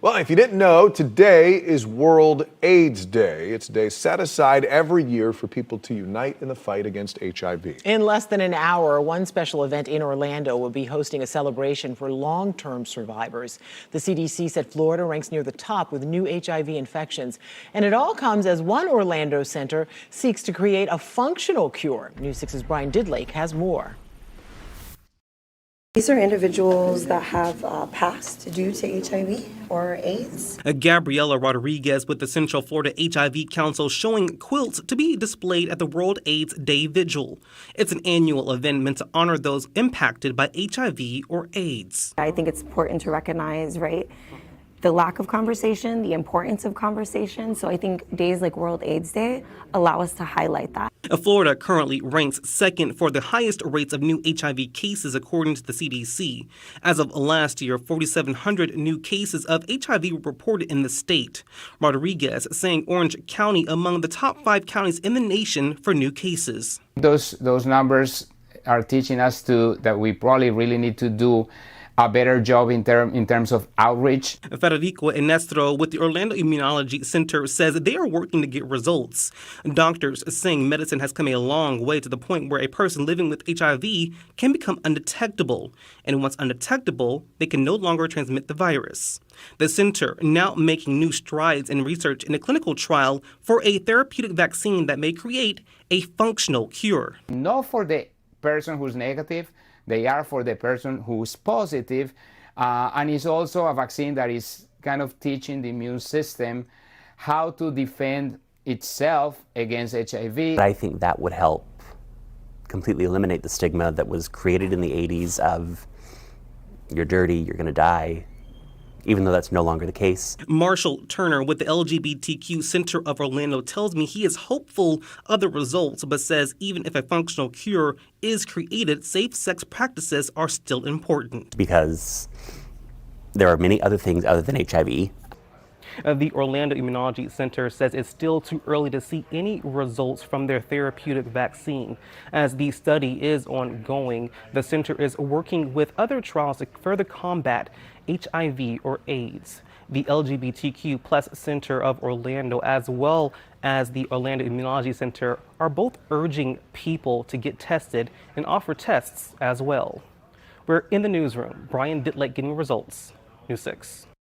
Well, if you didn't know, today is World AIDS Day. It's a day set aside every year for people to unite in the fight against HIV. In less than an hour, one special event in Orlando will be hosting a celebration for long-term survivors. The CDC said Florida ranks near the top with new HIV infections. And it all comes as one Orlando center seeks to create a functional cure. News 6's Brian Didlake has more. These are individuals that have passed due to HIV or AIDS. Gabriela Rodriguez with the Central Florida HIV Council showing quilts to be displayed at the World AIDS Day Vigil. It's an annual event meant to honor those impacted by HIV or AIDS. I think it's important to recognize, right, the lack of conversation, the importance of conversation. So I think days like World AIDS Day allow us to highlight that. Florida currently ranks second for the highest rates of new HIV cases according to the CDC. As of last year, 4,700 new cases of HIV were reported in the state. Rodriguez saying Orange County among the top 5 counties in the nation for new cases. Those numbers are teaching us that we probably really need to do a better job in terms of outreach. Federico Enestro with the Orlando Immunology Center says they are working to get results. Doctors saying medicine has come a long way to the point where a person living with HIV can become undetectable. And once undetectable, they can no longer transmit the virus. The center now making new strides in research in a clinical trial for a therapeutic vaccine that may create a functional cure. Not for the person who's negative, they are for the person who's positive, and it's also a vaccine that is kind of teaching the immune system how to defend itself against HIV. I think that would help completely eliminate the stigma that was created in the 80s of you're dirty, you're going to die, even though that's no longer the case. Marshall Turner with the LGBTQ Center of Orlando tells me he is hopeful of the results, but says even if a functional cure is created, safe sex practices are still important. Because there are many other things other than HIV. The Orlando Immunology Center says it's still too early to see any results from their therapeutic vaccine. As the study is ongoing, the center is working with other trials to further combat HIV or AIDS. The LGBTQ Plus Center of Orlando, as well as the Orlando Immunology Center, are both urging people to get tested and offer tests as well. We're in the newsroom. Brian Ditlake getting results. News 6.